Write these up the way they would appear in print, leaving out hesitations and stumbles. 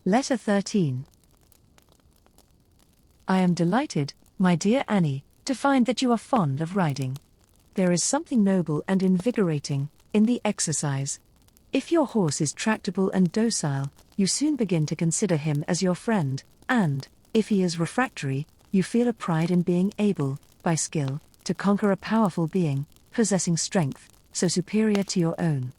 Letter 13. I am delighted, my dear Annie, to find that you are fond of riding. There is something noble and invigorating in the exercise. If your horse is tractable and docile, you soon begin to consider him as your friend, and, if he is refractory, you feel a pride in being able, by skill, to conquer a powerful being, possessing strength so superior to your own.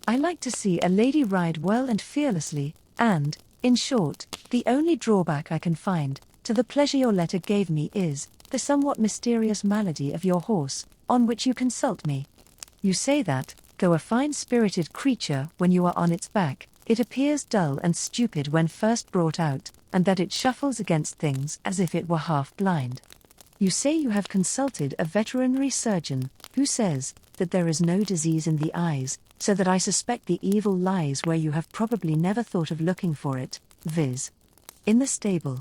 I like to see a lady ride well and fearlessly, and, in short, the only drawback I can find to the pleasure your letter gave me is the somewhat mysterious malady of your horse, on which you consult me. You say that, though a fine-spirited creature when you are on its back, it appears dull and stupid when first brought out, and that it shuffles against things as if it were half-blind. You say you have consulted a veterinary surgeon, who says that there is no disease in the eyes, so that I suspect the evil lies where you have probably never thought of looking for it, viz. in the stable.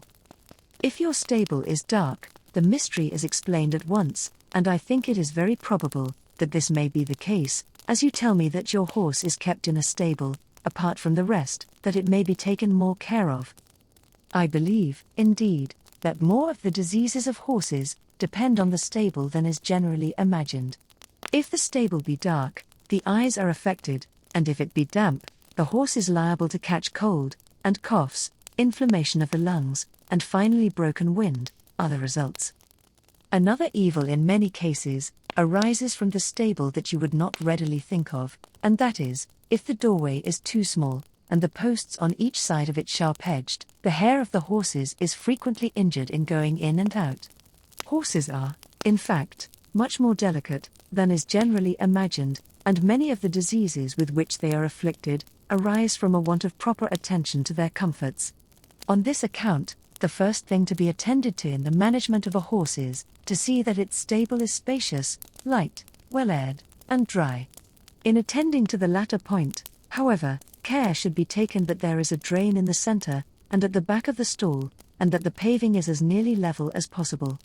If your stable is dark, the mystery is explained at once, and I think it is very probable that this may be the case, as you tell me that your horse is kept in a stable, apart from the rest, that it may be taken more care of. I believe, indeed, that more of the diseases of horses depend on the stable than is generally imagined. If the stable be dark, the eyes are affected, and if it be damp, the horse is liable to catch cold, and coughs, inflammation of the lungs, and finally broken wind, are the results. Another evil in many cases arises from the stable that you would not readily think of, and that is, if the doorway is too small, and the posts on each side of it sharp-edged, the hair of the horses is frequently injured in going in and out. Horses are, in fact, much more delicate than is generally imagined, and many of the diseases with which they are afflicted arise from a want of proper attention to their comforts. On this account, the first thing to be attended to in the management of a horse is to see that its stable is spacious, light, well-aired, and dry. In attending to the latter point, however, care should be taken that there is a drain in the center, and at the back of the stall, and that the paving is as nearly level as possible.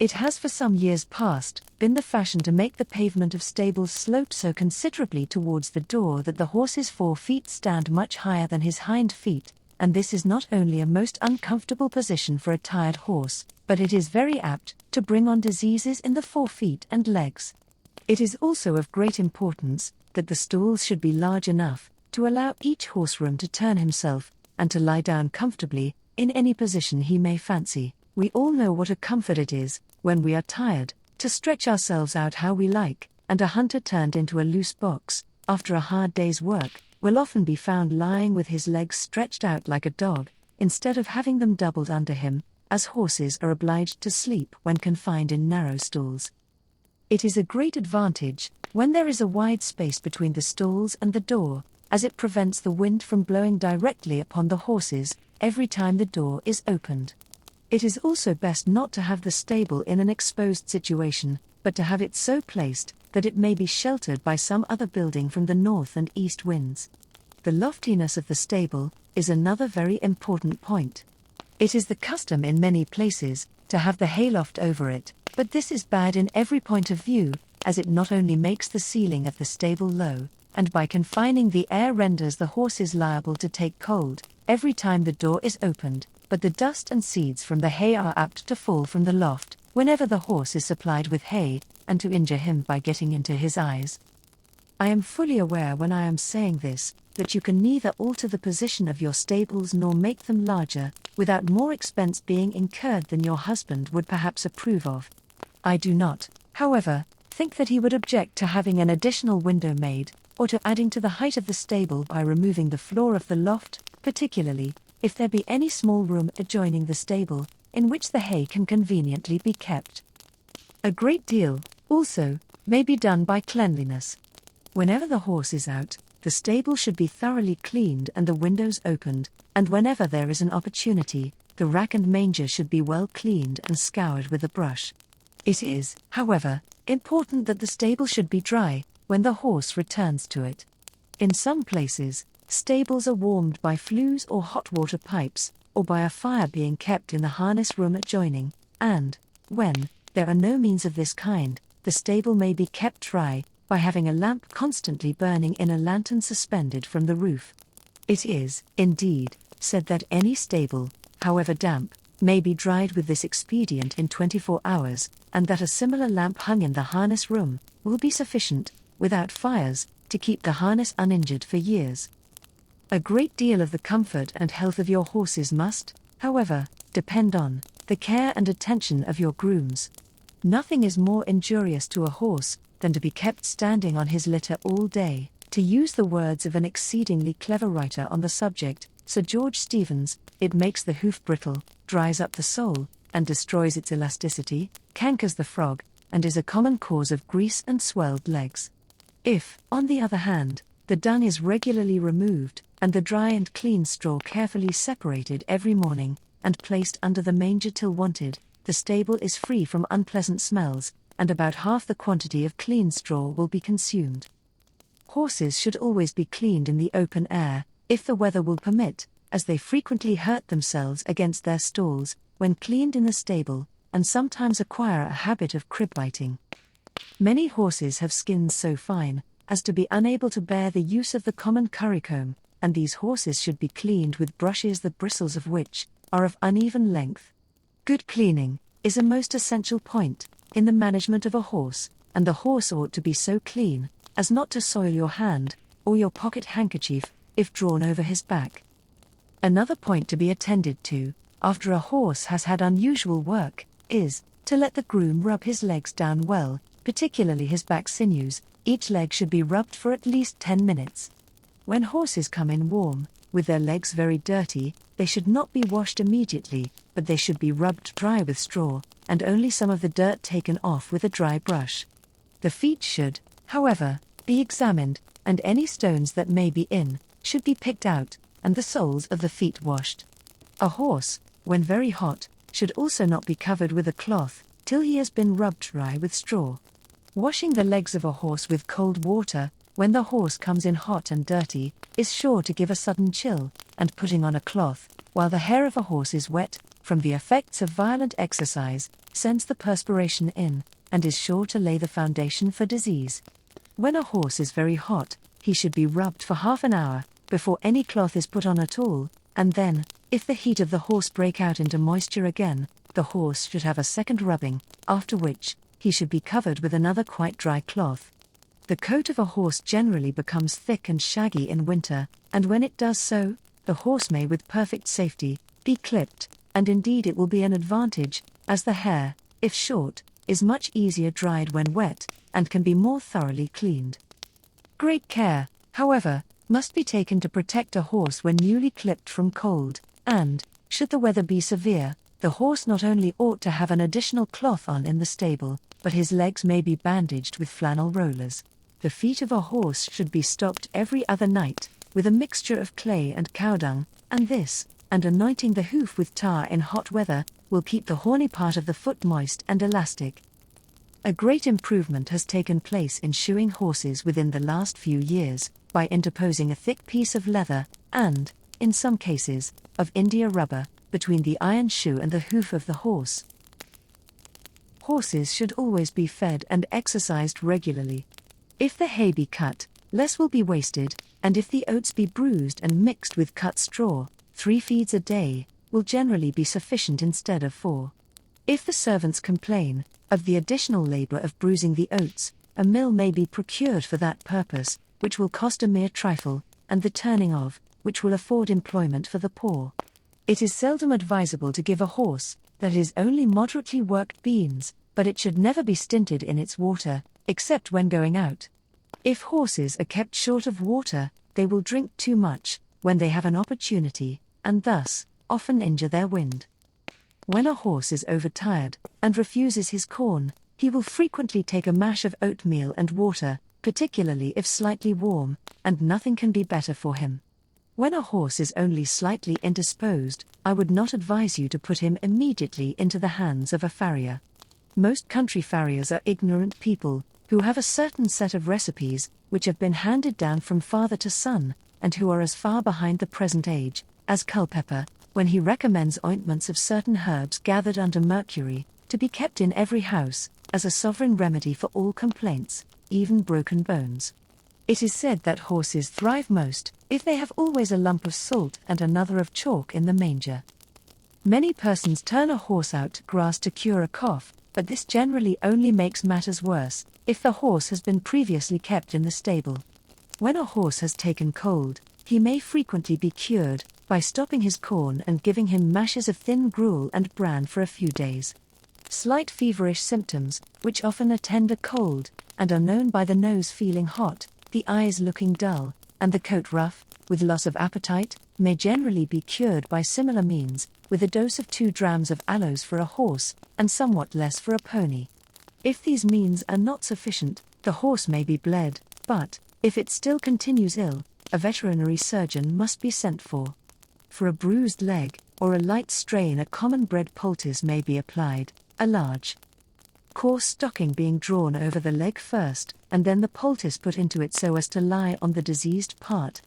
It has for some years past been the fashion to make the pavement of stables slope so considerably towards the door that the horse's 4 feet stand much higher than his hind feet, and this is not only a most uncomfortable position for a tired horse, but it is very apt to bring on diseases in the 4 feet and legs. It is also of great importance that the stalls should be large enough to allow each horse room to turn himself, and to lie down comfortably, in any position he may fancy. We all know what a comfort it is, when we are tired, to stretch ourselves out how we like, and a hunter turned into a loose box, after a hard day's work, will often be found lying with his legs stretched out like a dog, instead of having them doubled under him, as horses are obliged to sleep when confined in narrow stalls. It is a great advantage, when there is a wide space between the stalls and the door, as it prevents the wind from blowing directly upon the horses, every time the door is opened. It is also best not to have the stable in an exposed situation, but to have it so placed that it may be sheltered by some other building from the north and east winds. The loftiness of the stable is another very important point. It is the custom in many places to have the hayloft over it, but this is bad in every point of view, as it not only makes the ceiling of the stable low, and by confining the air renders the horses liable to take cold every time the door is opened, but the dust and seeds from the hay are apt to fall from the loft whenever the horse is supplied with hay, and to injure him by getting into his eyes. I am fully aware when I am saying this, that you can neither alter the position of your stables nor make them larger, without more expense being incurred than your husband would perhaps approve of. I do not, however, think that he would object to having an additional window made, or to adding to the height of the stable by removing the floor of the loft, particularly if there be any small room adjoining the stable, in which the hay can conveniently be kept. A great deal, also, may be done by cleanliness. Whenever the horse is out, the stable should be thoroughly cleaned and the windows opened, and whenever there is an opportunity, the rack and manger should be well cleaned and scoured with a brush. It is, however, important that the stable should be dry when the horse returns to it. In some places, stables are warmed by flues or hot water pipes, or by a fire being kept in the harness room adjoining, and, when there are no means of this kind, the stable may be kept dry by having a lamp constantly burning in a lantern suspended from the roof. It is, indeed, said that any stable, however damp, may be dried with this expedient in 24 hours, and that a similar lamp hung in the harness room will be sufficient, without fires, to keep the harness uninjured for years. A great deal of the comfort and health of your horses must, however, depend on the care and attention of your grooms. Nothing is more injurious to a horse than to be kept standing on his litter all day. To use the words of an exceedingly clever writer on the subject, Sir George Stevens, it makes the hoof brittle, dries up the sole, and destroys its elasticity, cankers the frog, and is a common cause of grease and swelled legs. If, on the other hand, the dung is regularly removed, and the dry and clean straw carefully separated every morning, and placed under the manger till wanted, the stable is free from unpleasant smells, and about half the quantity of clean straw will be consumed. Horses should always be cleaned in the open air, if the weather will permit, as they frequently hurt themselves against their stalls, when cleaned in the stable, and sometimes acquire a habit of crib biting. Many horses have skins so fine as to be unable to bear the use of the common currycomb, and these horses should be cleaned with brushes the bristles of which are of uneven length. Good cleaning is a most essential point in the management of a horse, and the horse ought to be so clean as not to soil your hand or your pocket handkerchief if drawn over his back. Another point to be attended to, after a horse has had unusual work, is to let the groom rub his legs down well, particularly his back sinews. Each leg should be rubbed for at least 10 minutes. When horses come in warm, with their legs very dirty, they should not be washed immediately, but they should be rubbed dry with straw, and only some of the dirt taken off with a dry brush. The feet should, however, be examined, and any stones that may be in should be picked out, and the soles of the feet washed. A horse, when very hot, should also not be covered with a cloth till he has been rubbed dry with straw. Washing the legs of a horse with cold water, when the horse comes in hot and dirty, is sure to give a sudden chill, and putting on a cloth, while the hair of a horse is wet, from the effects of violent exercise, sends the perspiration in, and is sure to lay the foundation for disease. When a horse is very hot, he should be rubbed for half an hour, before any cloth is put on at all, and then, if the heat of the horse break out into moisture again, the horse should have a second rubbing, after which, he should be covered with another quite dry cloth. The coat of a horse generally becomes thick and shaggy in winter, and when it does so, the horse may with perfect safety be clipped, and indeed it will be an advantage, as the hair, if short, is much easier dried when wet, and can be more thoroughly cleaned. Great care, however, must be taken to protect a horse when newly clipped from cold, and, should the weather be severe, the horse not only ought to have an additional cloth on in the stable, but his legs may be bandaged with flannel rollers. The feet of a horse should be stopped every other night, with a mixture of clay and cow dung, and this, and anointing the hoof with tar in hot weather, will keep the horny part of the foot moist and elastic. A great improvement has taken place in shoeing horses within the last few years, by interposing a thick piece of leather, and, in some cases, of India rubber, between the iron shoe and the hoof of the horse. Horses should always be fed and exercised regularly. If the hay be cut, less will be wasted, and if the oats be bruised and mixed with cut straw, 3 feeds a day will generally be sufficient instead of 4. If the servants complain of the additional labor of bruising the oats, a mill may be procured for that purpose, which will cost a mere trifle, and the turning of which will afford employment for the poor. It is seldom advisable to give a horse that is only moderately worked beans, but it should never be stinted in its water, except when going out. If horses are kept short of water, they will drink too much when they have an opportunity, and thus often injure their wind. When a horse is overtired and refuses his corn, he will frequently take a mash of oatmeal and water, particularly if slightly warm, and nothing can be better for him. When a horse is only slightly indisposed, I would not advise you to put him immediately into the hands of a farrier. Most country farriers are ignorant people, who have a certain set of recipes, which have been handed down from father to son, and who are as far behind the present age, as Culpeper, when he recommends ointments of certain herbs gathered under mercury, to be kept in every house, as a sovereign remedy for all complaints, even broken bones. It is said that horses thrive most if they have always a lump of salt and another of chalk in the manger. Many persons turn a horse out to grass to cure a cough, but this generally only makes matters worse if the horse has been previously kept in the stable. When a horse has taken cold, he may frequently be cured by stopping his corn and giving him mashes of thin gruel and bran for a few days. Slight feverish symptoms, which often attend a cold, and are known by the nose feeling hot, the eyes looking dull, and the coat rough, with loss of appetite, may generally be cured by similar means, with a dose of 2 drams of aloes for a horse, and somewhat less for a pony. If these means are not sufficient, the horse may be bled, but, if it still continues ill, a veterinary surgeon must be sent for. For a bruised leg, or a light strain, a common bred poultice may be applied, a large coarse stocking being drawn over the leg first, and then the poultice put into it so as to lie on the diseased part.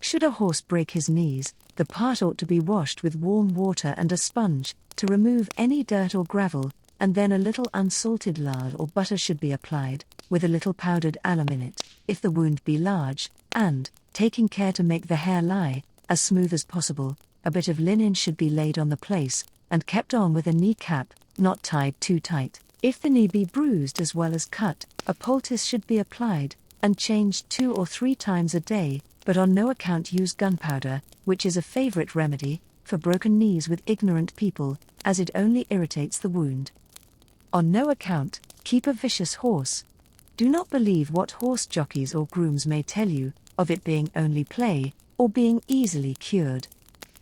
Should a horse break his knees, the part ought to be washed with warm water and a sponge, to remove any dirt or gravel, and then a little unsalted lard or butter should be applied, with a little powdered alum in it, if the wound be large, and, taking care to make the hair lie as smooth as possible, a bit of linen should be laid on the place, and kept on with a knee cap, not tied too tight. If the knee be bruised as well as cut, a poultice should be applied, and changed 2 or 3 times a day, but on no account use gunpowder, which is a favorite remedy for broken knees with ignorant people, as it only irritates the wound. On no account keep a vicious horse. Do not believe what horse jockeys or grooms may tell you, of it being only play, or being easily cured.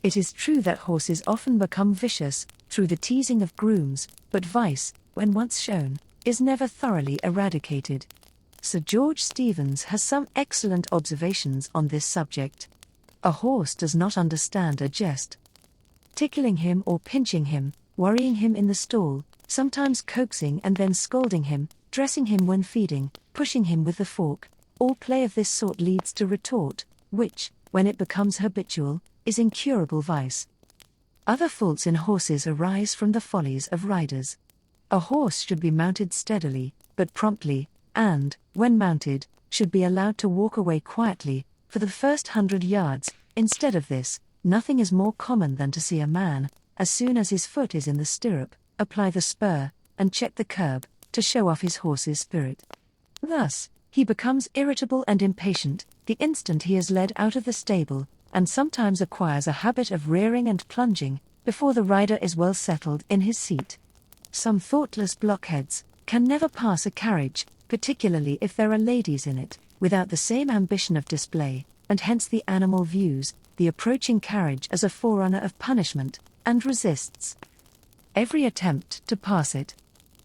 It is true that horses often become vicious through the teasing of grooms, but vice, when once shown, is never thoroughly eradicated. Sir George Stevens has some excellent observations on this subject. A horse does not understand a jest. Tickling him or pinching him, worrying him in the stall, sometimes coaxing and then scolding him, dressing him when feeding, pushing him with the fork, all play of this sort leads to retort, which, when it becomes habitual, is incurable vice. Other faults in horses arise from the follies of riders. A horse should be mounted steadily, but promptly, and, when mounted, should be allowed to walk away quietly, for the first 100 yards. Instead of this, nothing is more common than to see a man, as soon as his foot is in the stirrup, apply the spur, and check the curb, to show off his horse's spirit. Thus, he becomes irritable and impatient the instant he is led out of the stable, and sometimes acquires a habit of rearing and plunging, before the rider is well settled in his seat. Some thoughtless blockheads can never pass a carriage, particularly if there are ladies in it, without the same ambition of display, and hence the animal views the approaching carriage as a forerunner of punishment, and resists every attempt to pass it.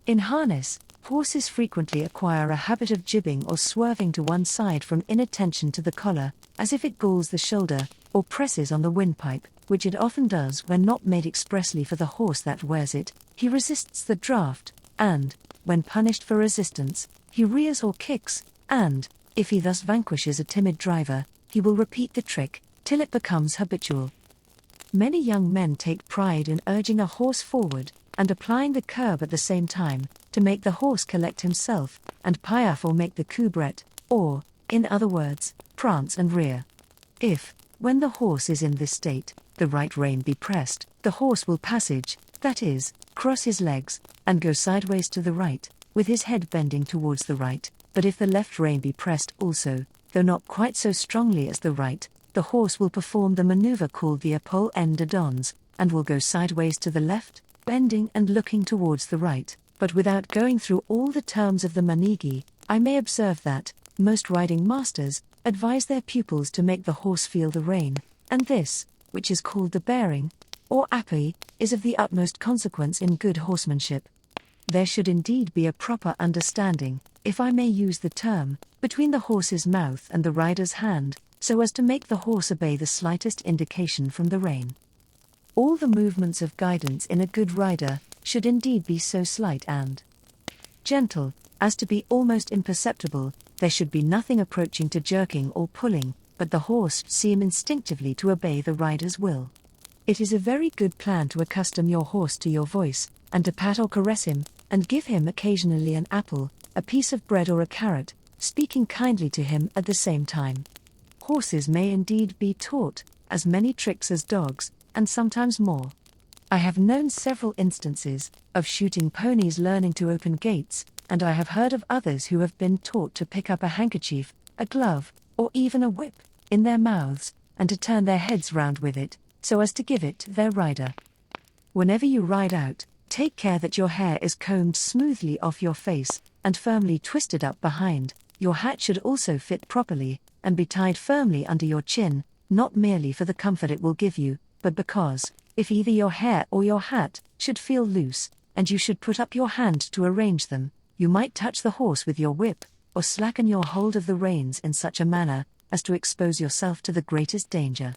In harness, horses frequently acquire a habit of jibbing or swerving to one side from inattention to the collar, as if it galls the shoulder, or presses on the windpipe, which it often does when not made expressly for the horse that wears it. He resists the draught, and, when punished for resistance, he rears or kicks, and, if he thus vanquishes a timid driver, he will repeat the trick, till it becomes habitual. Many young men take pride in urging a horse forward, and applying the curb at the same time, to make the horse collect himself, and piaffe or make the coubret, or, in other words, prance and rear. If, when the horse is in this state, the right rein be pressed, the horse will passage, that is, cross his legs, and go sideways to the right, with his head bending towards the right, but if the left rein be pressed also, though not quite so strongly as the right, the horse will perform the maneuver called the épaule en dedans, and will go sideways to the left, bending and looking towards the right, but without going through all the terms of the manigi. I may observe that most riding masters advise their pupils to make the horse feel the rein, and this, which is called the bearing, or appui, is of the utmost consequence in good horsemanship. There should indeed be a proper understanding, if I may use the term, between the horse's mouth and the rider's hand, so as to make the horse obey the slightest indication from the rein. All the movements of guidance in a good rider should indeed be so slight and gentle, as to be almost imperceptible. There should be nothing approaching to jerking or pulling, but the horse seem instinctively to obey the rider's will. It is a very good plan to accustom your horse to your voice, and to pat or caress him, and give him occasionally an apple, a piece of bread or a carrot, speaking kindly to him at the same time. Horses may indeed be taught as many tricks as dogs, and sometimes more. I have known several instances of shooting ponies learning to open gates, and I have heard of others who have been taught to pick up a handkerchief, a glove, or even a whip, in their mouths, and to turn their heads round with it, so as to give it to their rider. Whenever you ride out, take care that your hair is combed smoothly off your face, and firmly twisted up behind. Your hat should also fit properly, and be tied firmly under your chin, not merely for the comfort it will give you, but because, if either your hair or your hat should feel loose, and you should put up your hand to arrange them, you might touch the horse with your whip, or slacken your hold of the reins in such a manner as to expose yourself to the greatest danger.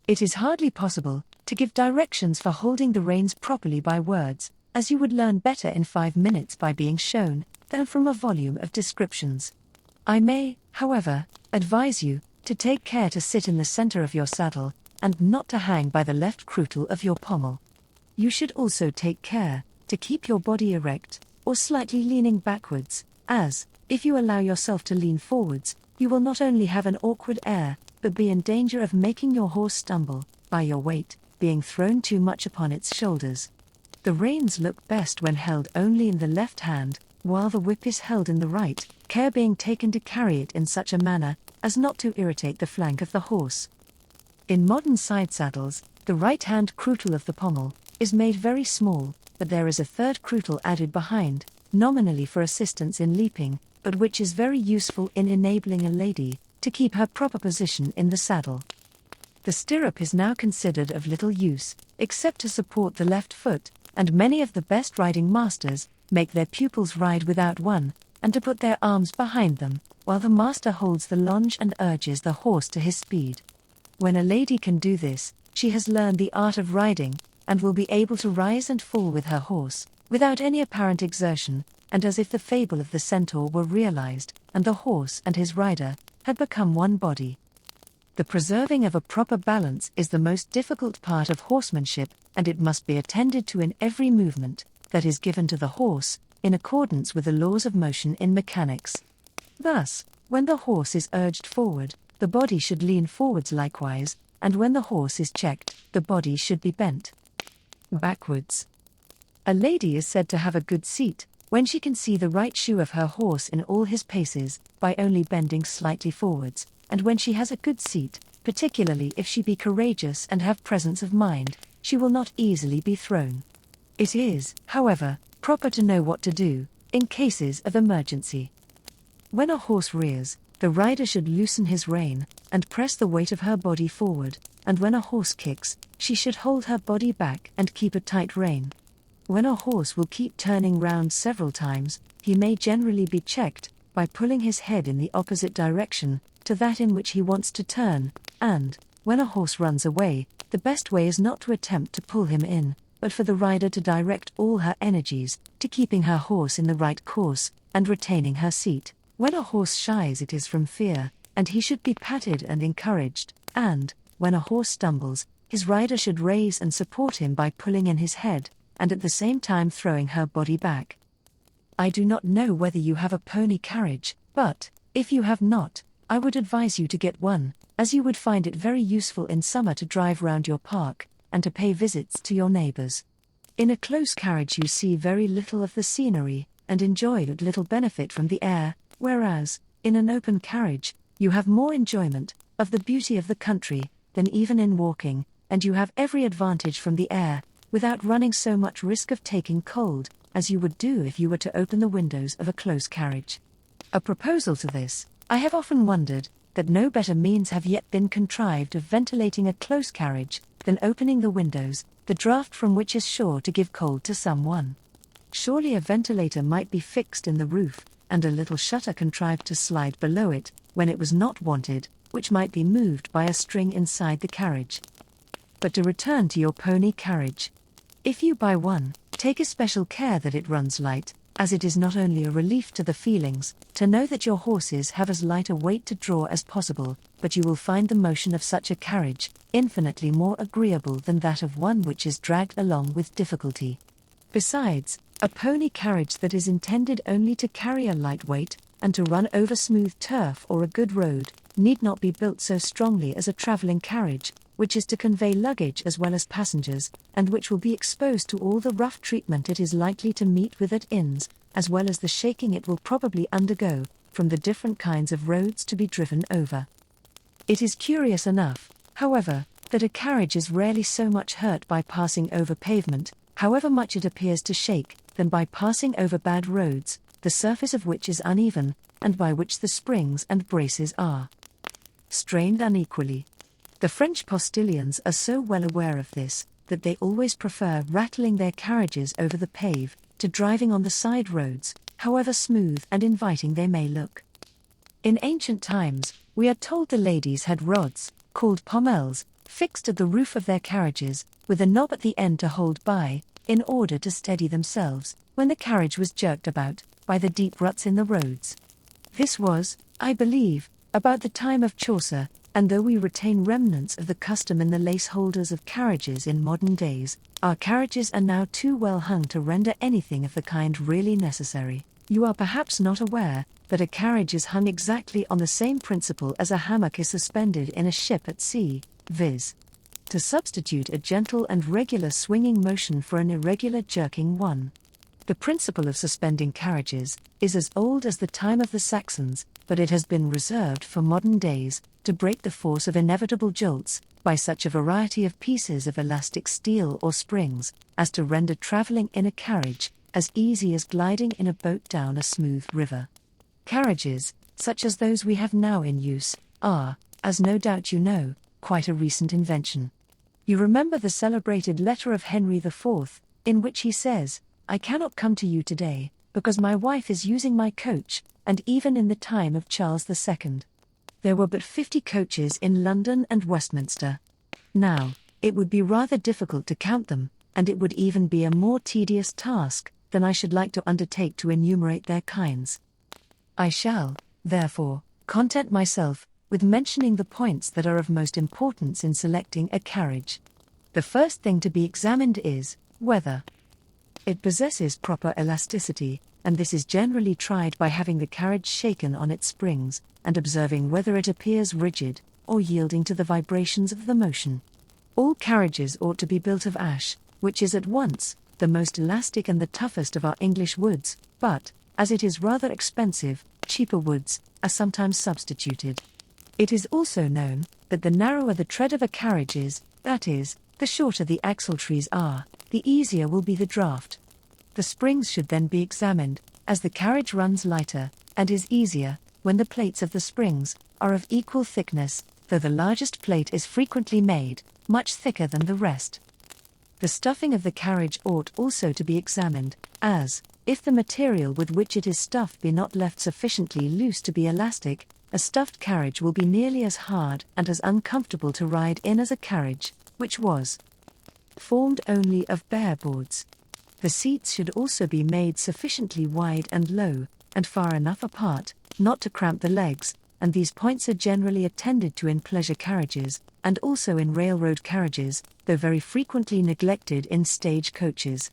It is hardly possible to give directions for holding the reins properly by words, as you would learn better in 5 minutes by being shown, than from a volume of descriptions. I may, however, advise you to take care to sit in the center of your saddle, and not to hang by the left croutal of your pommel. You should also take care to keep your body erect, or slightly leaning backwards, as, if you allow yourself to lean forwards, you will not only have an awkward air, but be in danger of making your horse stumble, by your weight being thrown too much upon its shoulders. The reins look best when held only in the left hand, while the whip is held in the right, care being taken to carry it in such a manner as not to irritate the flank of the horse. In modern side saddles, the right-hand croutal of the pommel is made very small, but there is a third croutal added behind, nominally for assistance in leaping, but which is very useful in enabling a lady to keep her proper position in the saddle. The stirrup is now considered of little use, except to support the left foot, and many of the best riding masters make their pupils ride without one, and to put their arms behind them, while the master holds the longe and urges the horse to his speed. When a lady can do this, she has learned the art of riding, and will be able to rise and fall with her horse, without any apparent exertion, and as if the fable of the centaur were realized, and the horse and his rider had become one body. The preserving of a proper balance is the most difficult part of horsemanship, and it must be attended to in every movement that is given to the horse, in accordance with the laws of motion in mechanics. Thus, when the horse is urged forward, the body should lean forwards likewise, and when the horse is checked, the body should be bent backwards. A lady is said to have a good seat when she can see the right shoe of her horse in all his paces, by only bending slightly forwards, and when she has a good seat, particularly if she be courageous and have presence of mind, she will not easily be thrown. It is, however, proper to know what to do in cases of emergency. When a horse rears, the rider should loosen his rein and press the weight of her body forward, and when a horse kicks, she should hold her body back and keep a tight rein. When a horse will keep turning round several times, he may generally be checked by pulling his head in the opposite direction to that in which he wants to turn, and, when a horse runs away, the best way is not to attempt to pull him in, but for the rider to direct all her energies to keeping her horse in the right course, and retaining her seat. When a horse shies, it is from fear, and he should be patted and encouraged, and, when a horse stumbles, his rider should raise and support him by pulling in his head, and at the same time throwing her body back. I do not know whether you have a pony carriage, but, if you have not, I would advise you to get one, as you would find it very useful in summer to drive round your park, and to pay visits to your neighbors. In a close carriage you see very little of the scenery, and enjoy but little benefit from the air, whereas, in an open carriage, you have more enjoyment of the beauty of the country than even in walking, and you have every advantage from the air, without running so much risk of taking cold, as you would do if you were to open the windows of a close carriage. A proposal to this, I have often wondered that no better means have yet been contrived of ventilating a close carriage than opening the windows, the draught from which is sure to give cold to someone. Surely a ventilator might be fixed in the roof, and a little shutter contrived to slide below it, when it was not wanted, which might be moved by a string inside the carriage. But to return to your pony carriage. If you buy one, take especial care that it runs light, as it is not only a relief to the feelings, to know that your horses have as light a weight to draw as possible, but you will find the motion of such a carriage infinitely more agreeable than that of one which is dragged along with difficulty. Besides, a pony carriage that is intended only to carry a light weight, and to run over smooth turf or a good road, need not be built so strongly as a travelling carriage, which is to convey luggage as well as passengers, and which will be exposed to all the rough treatment it is likely to meet with at inns, as well as the shaking it will probably undergo, from the different kinds of roads to be driven over. It is curious enough, however, that a carriage is rarely so much hurt by passing over pavement, however much it appears to shake, than by passing over bad roads, the surface of which is uneven, and by which the springs and braces are strained unequally. The French postilions are so well aware of this, that they always prefer rattling their carriages over the pave, to driving on the side roads, however smooth and inviting they may look. In ancient times, we are told the ladies had rods, called pommels, fixed at the roof of their carriages, with a knob at the end to hold by, in order to steady themselves, when the carriage was jerked about, by the deep ruts in the roads. This was, I believe, about the time of Chaucer, and though we retain remnants of the custom in the lace holders of carriages in modern days, our carriages are now too well hung to render anything of the kind really necessary. You are perhaps not aware that a carriage is hung exactly on the same principle as a hammock is suspended in a ship at sea, viz., to substitute a gentle and regular swinging motion for an irregular jerking one. The principle of suspending carriages is as old as the time of the Saxons, but it has been reserved for modern days, to break the force of inevitable jolts, by such a variety of pieces of elastic steel or springs, as to render travelling in a carriage as easy as gliding in a boat down a smooth river. Carriages, such as those we have now in use, are, as no doubt you know, quite a recent invention. You remember the celebrated letter of Henry IV, in which he says, "I cannot come to you today, because my wife is using my coach," and even in the time of Charles II. There were but 50 coaches in London and Westminster. Now, it would be rather difficult to count them, and it would even be a more tedious task than I should like to undertake to enumerate their kinds. I shall, therefore, content myself with mentioning the points that are of most importance in selecting a carriage. The first thing to be examined is whether it possesses proper elasticity, and this is generally tried by having the carriage shaken on its springs, and observing whether it appears rigid, or yielding to the vibrations of the motion. All carriages ought to be built of ash, which is at once the most elastic and the toughest of our English woods, but, as it is rather expensive, cheaper woods are sometimes substituted. It is also known that the narrower the tread of a carriage is, that is, the shorter the axletrees are, the easier will be the draught. The springs should then be examined, as the carriage runs lighter, and is easier, when the plates of the springs are of equal thickness, though the largest plate is frequently made much thicker than the rest. The stuffing of the carriage ought also to be examined, as, if the material with which it is stuffed be not left sufficiently loose to be elastic, a stuffed carriage will be nearly as hard and as uncomfortable to ride in as a carriage which was formed only of bare boards. The seats should also be made sufficiently wide and low, and far enough apart, not to cramp the legs, and these points are generally attended to in pleasure carriages, and also in railroad carriages, though very frequently neglected in stage coaches.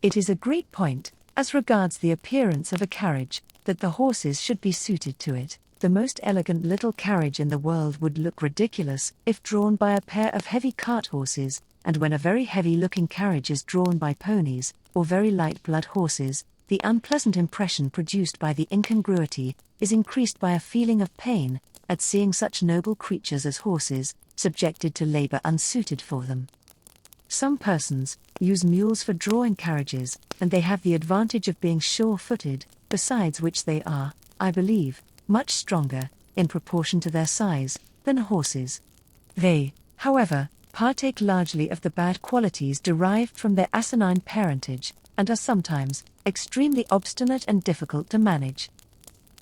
It is a great point, as regards the appearance of a carriage, that the horses should be suited to it. The most elegant little carriage in the world would look ridiculous if drawn by a pair of heavy cart horses, and when a very heavy-looking carriage is drawn by ponies, or very light blood horses, the unpleasant impression produced by the incongruity is increased by a feeling of pain at seeing such noble creatures as horses subjected to labor unsuited for them. Some persons use mules for drawing carriages, and they have the advantage of being sure-footed, besides which they are, I believe, much stronger, in proportion to their size, than horses. They, however, partake largely of the bad qualities derived from their asinine parentage, and are sometimes extremely obstinate and difficult to manage.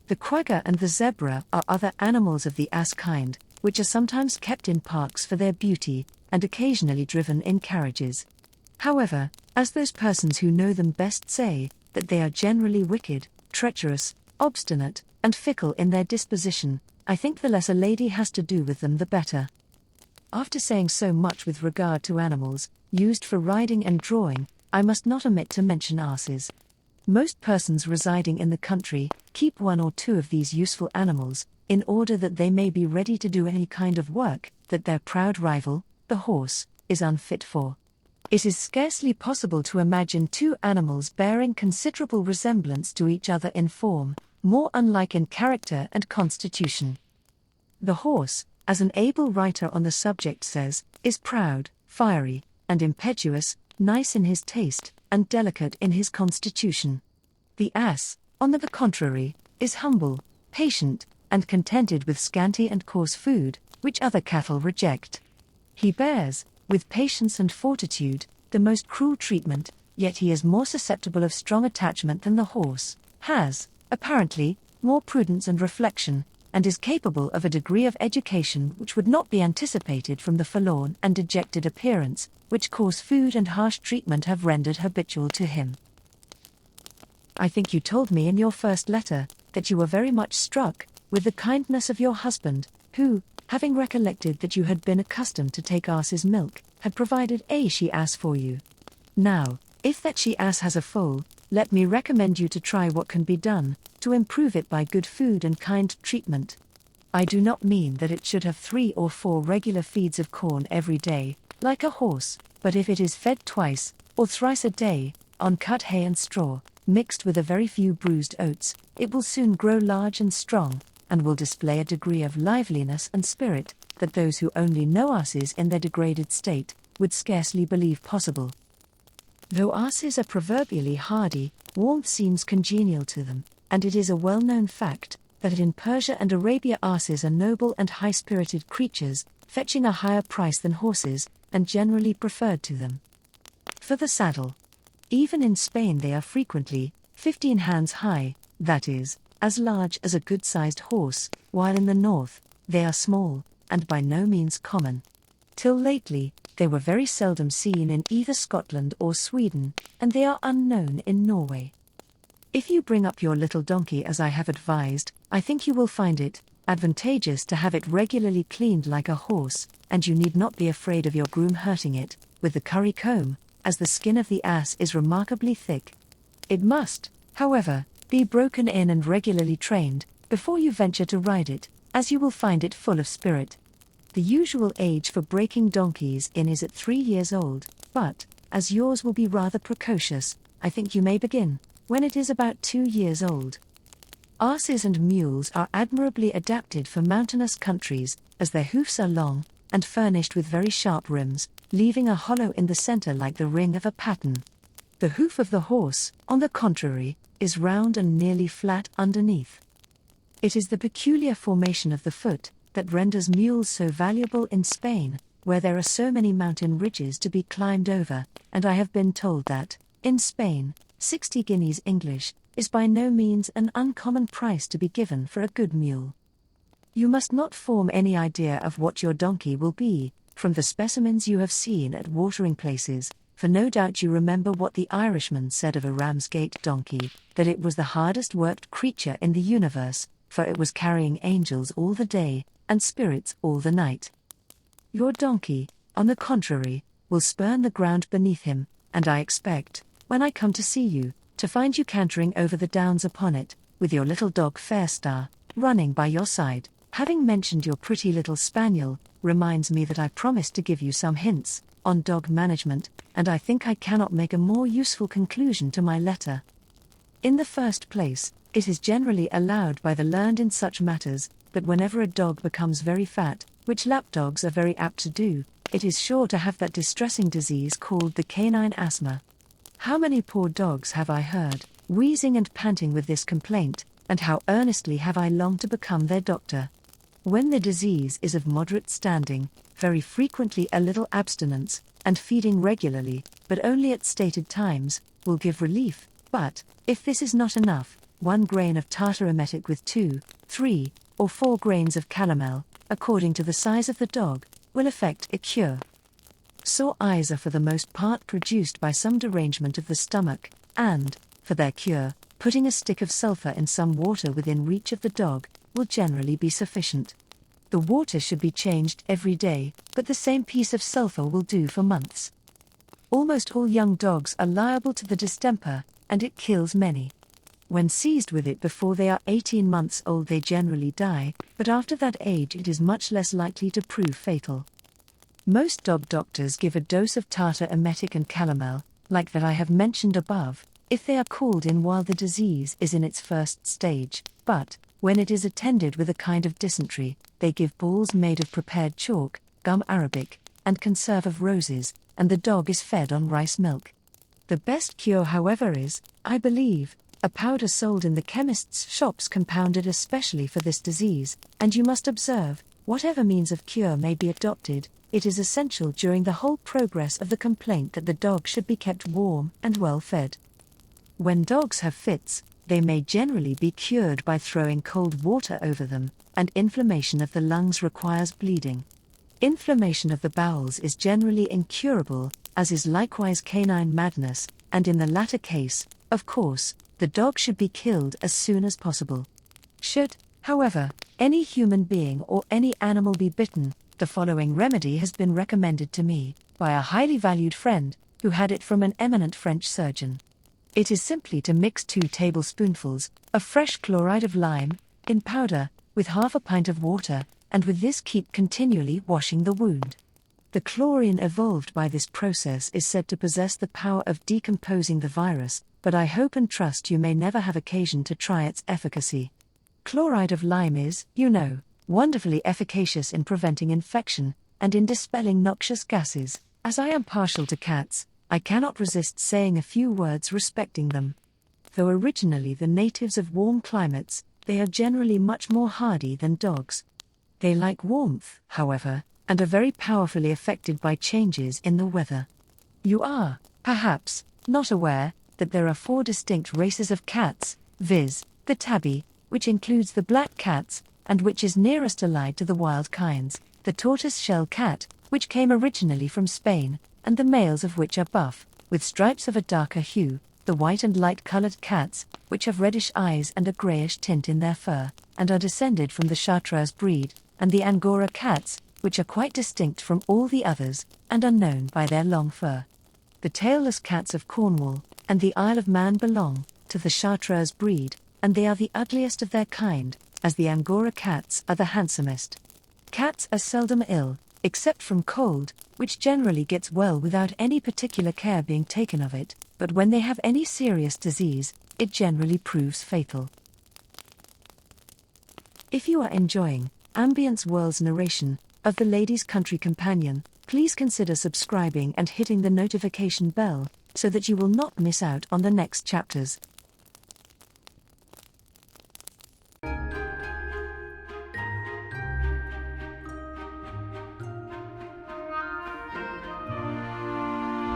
The quagga and the zebra are other animals of the ass kind, which are sometimes kept in parks for their beauty, and occasionally driven in carriages. However, as those persons who know them best say, that they are generally wicked, treacherous, obstinate, and fickle in their disposition, I think the less a lady has to do with them the better. After saying so much with regard to animals used for riding and drawing, I must not omit to mention asses. Most persons residing in the country Keep 1 or 2 of these useful animals, in order that they may be ready to do any kind of work that their proud rival, the horse, is unfit for. It is scarcely possible to imagine 2 animals bearing considerable resemblance to each other in form, more unlike in character and constitution. The horse, as an able writer on the subject says, is proud, fiery, and impetuous, nice in his taste, and delicate in his constitution. The ass, on the contrary, is humble, patient, and contented with scanty and coarse food, which other cattle reject. He bears, with patience and fortitude, the most cruel treatment, yet he is more susceptible of strong attachment than the horse, has, apparently, more prudence and reflection, and is capable of a degree of education which would not be anticipated from the forlorn and dejected appearance, which coarse food and harsh treatment have rendered habitual to him. I think you told me in your first letter, that you were very much struck with the kindness of your husband, who, having recollected that you had been accustomed to take ass's milk, had provided a she-ass for you. Now, if that she-ass has a foal, let me recommend you to try what can be done, to improve it by good food and kind treatment. I do not mean that it should have 3 or 4 regular feeds of corn every day, like a horse, but if it is fed twice, or thrice a day, on cut hay and straw, mixed with a very few bruised oats, it will soon grow large and strong, and will display a degree of liveliness and spirit, that those who only know asses in their degraded state, would scarcely believe possible. Though asses are proverbially hardy, warmth seems congenial to them, and it is a well-known fact, that in Persia and Arabia asses are noble and high-spirited creatures, fetching a higher price than horses, and generally preferred to them. For the saddle. Even in Spain they are frequently 15 hands high, that is, as large as a good-sized horse, while in the north, they are small, and by no means common. Till lately, they were very seldom seen in either Scotland or Sweden, and they are unknown in Norway. If you bring up your little donkey as I have advised, I think you will find it advantageous to have it regularly cleaned like a horse, and you need not be afraid of your groom hurting it with the curry comb, as the skin of the ass is remarkably thick. It must, however, be broken in and regularly trained, before you venture to ride it, as you will find it full of spirit. The usual age for breaking donkeys in is at 3 years old, but, as yours will be rather precocious, I think you may begin when it is about 2 years old. Asses and mules are admirably adapted for mountainous countries, as their hoofs are long, and furnished with very sharp rims, leaving a hollow in the center like the ring of a pattern. The hoof of the horse, on the contrary, is round and nearly flat underneath. It is the peculiar formation of the foot that renders mules so valuable in Spain, where there are so many mountain ridges to be climbed over, and I have been told that, in Spain, 60 guineas English is by no means an uncommon price to be given for a good mule. You must not form any idea of what your donkey will be, from the specimens you have seen at watering places, for no doubt you remember what the Irishman said of a Ramsgate donkey, that it was the hardest worked creature in the universe, for it was carrying angels all the day, and spirits all the night. Your donkey, on the contrary, will spurn the ground beneath him, and I expect, when I come to see you, to find you cantering over the downs upon it, with your little dog Fairstar, running by your side. Having mentioned your pretty little spaniel, reminds me that I promised to give you some hints on dog management, and I think I cannot make a more useful conclusion to my letter. In the first place, it is generally allowed by the learned in such matters, that whenever a dog becomes very fat, which lapdogs are very apt to do, it is sure to have that distressing disease called the canine asthma. How many poor dogs have I heard, wheezing and panting with this complaint, and how earnestly have I longed to become their doctor. When the disease is of moderate standing, very frequently a little abstinence, and feeding regularly, but only at stated times, will give relief, but, if this is not enough, 1 grain of tartar emetic with 2, 3, or 4 grains of calomel, according to the size of the dog, will effect a cure. Sore eyes are for the most part produced by some derangement of the stomach, and, for their cure, putting a stick of sulphur in some water within reach of the dog, will generally be sufficient. The water should be changed every day, but the same piece of sulphur will do for months. Almost all young dogs are liable to the distemper, and it kills many. When seized with it before they are 18 months old, they generally die, but after that age it is much less likely to prove fatal. Most dog doctors give a dose of tartar emetic and calomel, like that I have mentioned above, if they are called in while the disease is in its first stage, but, when it is attended with a kind of dysentery, they give balls made of prepared chalk, gum arabic, and conserve of roses, and the dog is fed on rice milk. The best cure, however, is, I believe, a powder sold in the chemists' shops compounded especially for this disease, and you must observe, whatever means of cure may be adopted, it is essential during the whole progress of the complaint that the dog should be kept warm and well fed. When dogs have fits, they may generally be cured by throwing cold water over them, and inflammation of the lungs requires bleeding. Inflammation of the bowels is generally incurable, as is likewise canine madness, and in the latter case, of course, the dog should be killed as soon as possible. Should, however, any human being or any animal be bitten, the following remedy has been recommended to me, by a highly valued friend, who had it from an eminent French surgeon. It is simply to mix 2 tablespoonfuls of fresh chloride of lime, in powder, with half a pint of water, and with this keep continually washing the wound. The chlorine evolved by this process is said to possess the power of decomposing the virus, but I hope and trust you may never have occasion to try its efficacy. Chloride of lime is, you know, wonderfully efficacious in preventing infection, and in dispelling noxious gases. As I am partial to cats, I cannot resist saying a few words respecting them. Though originally the natives of warm climates, they are generally much more hardy than dogs. They like warmth, however, and are very powerfully affected by changes in the weather. You are, perhaps, not aware that there are 4 distinct races of cats, viz., the tabby, which includes the black cats, and which is nearest allied to the wild kinds, the tortoise-shell cat, which came originally from Spain, and the males of which are buff, with stripes of a darker hue, the white and light-colored cats, which have reddish eyes and a greyish tint in their fur, and are descended from the Chartreuse breed, and the Angora cats, which are quite distinct from all the others, and are known by their long fur. The tailless cats of Cornwall and the Isle of Man belong to the Chartreuse breed, and they are the ugliest of their kind, as the Angora cats are the handsomest. Cats are seldom ill, except from cold, which generally gets well without any particular care being taken of it, but when they have any serious disease, it generally proves fatal. If you are enjoying Ambience World's narration of The Lady's Country Companion, please consider subscribing and hitting the notification bell, so that you will not miss out on the next chapters.